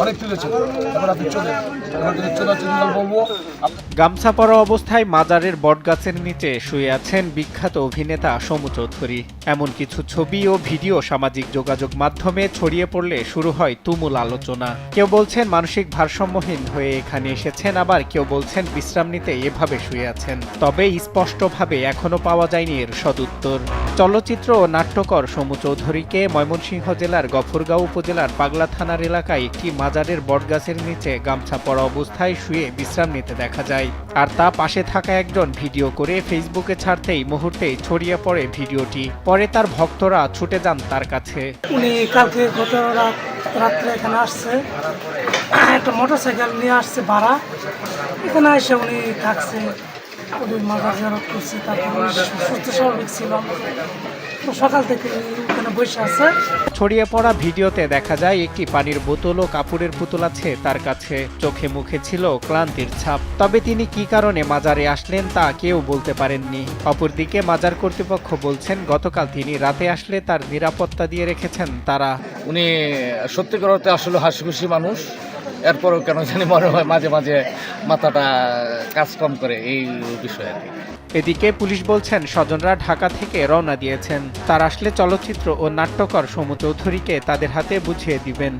অনেক তুলেছে। এবার আপনি চলে বলবো। গামছা পরা অবস্থায় মাজারের বটগাছের নিচে শুয়ে আছেন বিখ্যাত অভিনেতা সমু চৌধুরী। এমন কিছু ছবি ও ভিডিও সামাজিক যোগাযোগ মাধ্যমে ছড়িয়ে পড়লে শুরু হয় তুমুল আলোচনা। কেউ বলছেন মানসিক ভারসাম্যহীন হয়ে এখানে এসেছেন, আবার কেউ বলছেন বিশ্রাম নিতে এভাবে শুয়ে আছেন। তবে স্পষ্টভাবে এখনো পাওয়া যায়নি এর সদুত্তর। চলচ্চিত্র ও নাট্যকার সমু চৌধুরীকে ময়মনসিংহ জেলার গফরগাঁও উপজেলার পাগলা থানার এলাকায় একটি মাজারের বটগাছের নিচে গামছা পরা অবস্থায় শুয়ে বিশ্রাম নিতে দেখা যায়। আর তা পাশে থাকা একজন ভিডিও করে ফেসবুকে ছাড়তেই মুহূর্তেই ছড়িয়ে পড়ে ভিডিওটি। পরে তার ভক্তরা ছুটে যান তার কাছে। উনি কালকে গত রাত্রে এখানে আসছে, একটা মোটরসাইকেল নিয়ে আসছে ভাড়া, এখানে এসে উনি থাকছে, উনি মাথা জেরত করছে, তারপর সুস্থ স্বাভাবিক ছিল। তো সকাল থেকে ওখানে বসে আছে। ছড়িয়ে পড়া ভিডিওতে দেখা যায় একটি পানির বোতল ও কাপড়ের পুতুল আছে তার কাছে। চোখে মুখে ছিল ক্লান্তির ছাপ। তবে তিনি কি কারণে মাজারে আসলেন তা কেউ বলতে পারেননি। অপরদিকে মাজার কর্তৃপক্ষ বলছেন গতকাল তিনি রাতে আসলে তার নিরাপত্তা দিয়ে রেখেছেন তারা। উনি সত্যিকার অর্থে আসলে হাসিখুশি মানুষ, এরপরও কেন জানি মনে হয় মাঝে মাঝে মাথাটা কাজ কম করে এই বিষয়ে আর কি। এদিকে পুলিশ বলছেন স্বজনরা ঢাকা থেকে রওনা দিয়েছেন। তারা আসলে চলচ্চিত্র ও নাট্যকার সমু চৌধুরীকে তাদের হাতে বুঝিয়ে দিবেন।